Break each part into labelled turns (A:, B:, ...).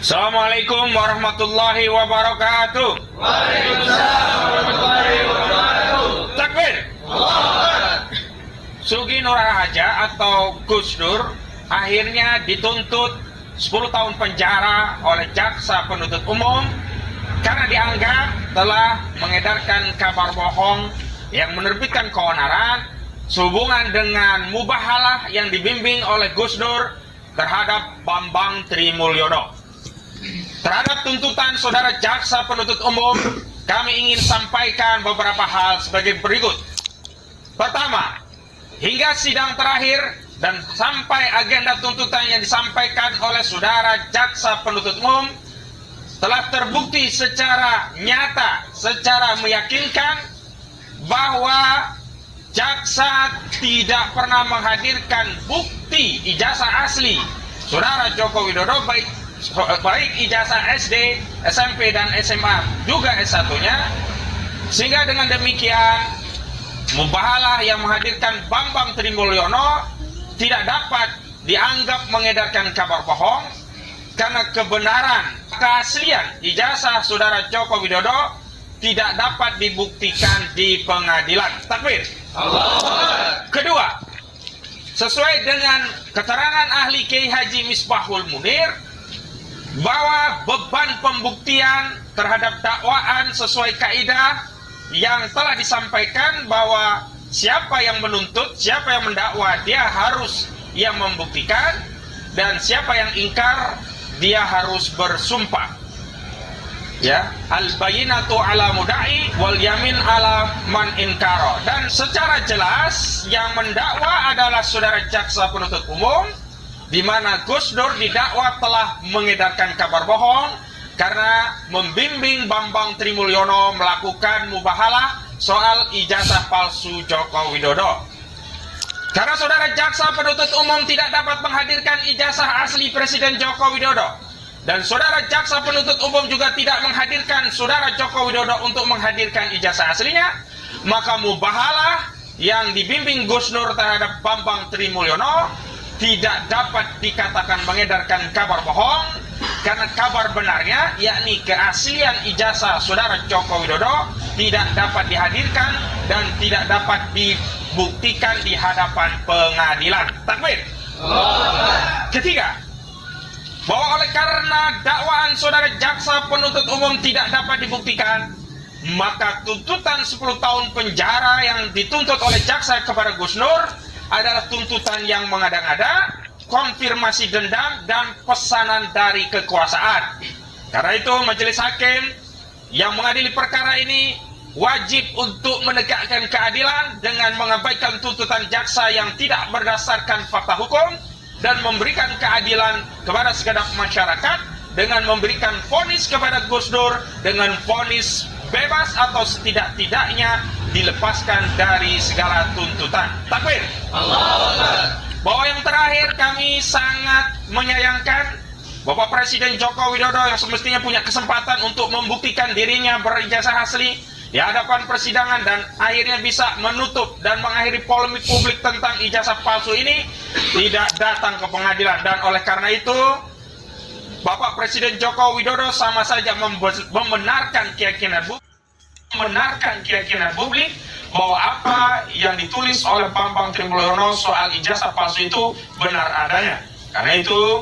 A: Assalamualaikum warahmatullahi wabarakatuh.
B: Waalaikumsalam warahmatullahi wabarakatuh.
A: Takbir. Sugi Nur Harja atau Gus Dur akhirnya dituntut 10 tahun penjara oleh jaksa penuntut umum karena dianggap telah mengedarkan kabar bohong yang menerbitkan keonaran sehubungan dengan mubahalah yang dibimbing oleh Gus Dur terhadap Bambang Trimulyono. Terhadap tuntutan saudara jaksa penuntut umum, kami ingin sampaikan beberapa hal sebagai berikut. Pertama, hingga sidang terakhir dan sampai agenda tuntutan yang disampaikan oleh saudara jaksa penuntut umum telah terbukti secara nyata, secara meyakinkan bahwa jaksa tidak pernah menghadirkan bukti ijazah asli saudara Joko Widodo, baik ijazah SD, SMP, dan SMA, juga S1-nya, sehingga dengan demikian mubahalah yang menghadirkan Bambang Trimulyono tidak dapat dianggap mengedarkan kabar bohong karena kebenaran keaslian ijazah saudara Joko Widodo tidak dapat dibuktikan di pengadilan. Takbir. Kedua, sesuai dengan keterangan ahli Kiai Haji Misbahul Munir bahwa beban pembuktian terhadap dakwaan sesuai kaidah yang telah disampaikan bahwa siapa yang menuntut, siapa yang mendakwa, dia harus yang membuktikan, dan siapa yang ingkar, dia harus bersumpah. Ya, al-bayinatu ala mudai wal yamin ala man inkaro. Dan secara jelas yang mendakwa adalah saudara jaksa penuntut umum, di mana Gus Dur didakwa telah mengedarkan kabar bohong karena membimbing Bambang Trimulyono melakukan mubahalah soal ijazah palsu Joko Widodo. Karena saudara jaksa penuntut umum tidak dapat menghadirkan ijazah asli Presiden Joko Widodo, dan saudara jaksa penuntut umum juga tidak menghadirkan saudara Joko Widodo untuk menghadirkan ijazah aslinya, maka mubahalah yang dibimbing Gus Dur terhadap Bambang Trimulyono tidak dapat dikatakan mengedarkan kabar bohong karena kabar benarnya, yakni keaslian ijazah saudara Joko Widodo, tidak dapat dihadirkan dan tidak dapat dibuktikan di hadapan pengadilan. Takbir. Ketiga, bahwa oleh karena dakwaan saudara jaksa penuntut umum tidak dapat dibuktikan, maka tuntutan 10 tahun penjara yang dituntut oleh jaksa kepada Gus Dur adalah tuntutan yang mengada-ngada, konfirmasi dendam, dan pesanan dari kekuasaan. Karena itu majelis hakim yang mengadili perkara ini wajib untuk menegakkan keadilan dengan mengabaikan tuntutan jaksa yang tidak berdasarkan fakta hukum dan memberikan keadilan kepada segenap masyarakat dengan memberikan vonis kepada Gus Dur dengan vonis bebas atau setidak-tidaknya dilepaskan dari segala tuntutan. Takbir. Bahwa yang terakhir, kami sangat menyayangkan Bapak Presiden Joko Widodo yang semestinya punya kesempatan untuk membuktikan dirinya berijazah asli di hadapan persidangan dan akhirnya bisa menutup dan mengakhiri polemik publik tentang ijazah palsu ini, tidak datang ke pengadilan. Dan oleh karena itu Bapak Presiden Joko Widodo sama saja membenarkan keyakinan publik bahwa apa yang ditulis oleh Bambang Trimulyono soal ijazah palsu itu benar adanya. Karena itu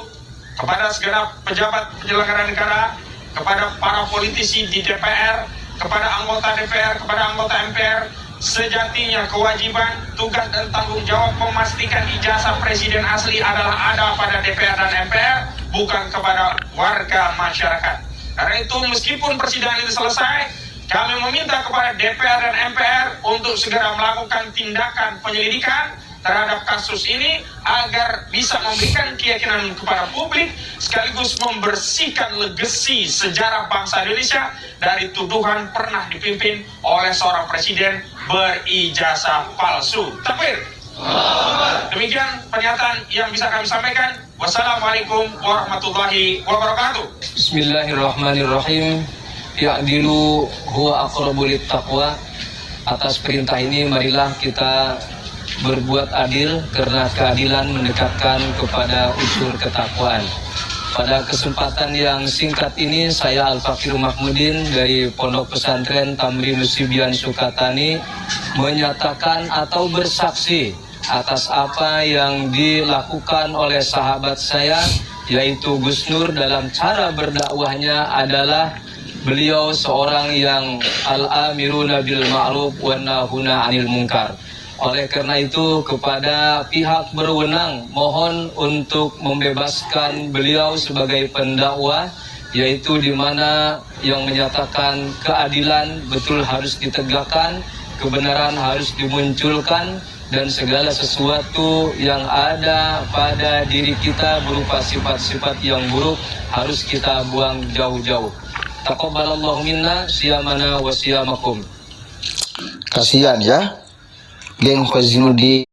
A: kepada segenap pejabat penyelenggara negara, kepada para politisi di DPR, kepada anggota DPR, kepada anggota MPR, sejatinya kewajiban, tugas, dan tanggung jawab memastikan ijazah presiden asli adalah ada pada DPR dan MPR, bukan kepada warga masyarakat. Karena itu meskipun persidangan ini selesai, kami meminta kepada DPR dan MPR untuk segera melakukan tindakan penyelidikan terhadap kasus ini agar bisa memberikan keyakinan kepada publik sekaligus membersihkan legasi sejarah bangsa Indonesia dari tuduhan pernah dipimpin oleh seorang presiden berijazah palsu. Takbir. Demikian pernyataan yang bisa kami sampaikan. Wassalamualaikum warahmatullahi wabarakatuh.
C: Bismillahirrahmanirrahim. Ya'dilu huwa aqrabu littaqwa. Atas perintah ini marilah kita berbuat adil karena keadilan mendekatkan kepada unsur ketakwaan. Pada kesempatan yang singkat ini, saya Al-Fakir Mahmudin dari Pondok Pesantren Tamrin Nusibian Sukatani menyatakan atau bersaksi atas apa yang dilakukan oleh sahabat saya, yaitu Gus Nur dalam cara berdakwahnya adalah beliau seorang yang al-amiruna bil ma'ruf wa nahuna 'anil munkar. Oleh karena itu, kepada pihak berwenang mohon untuk membebaskan beliau sebagai pendakwah, yaitu di mana yang menyatakan keadilan betul harus ditegakkan, kebenaran harus dimunculkan, dan segala sesuatu yang ada pada diri kita berupa sifat-sifat yang buruk harus kita buang jauh-jauh. Taqabbalallahu minna siyamana wa siyamakum.
D: Kasihan ya, geng Fazinuddin.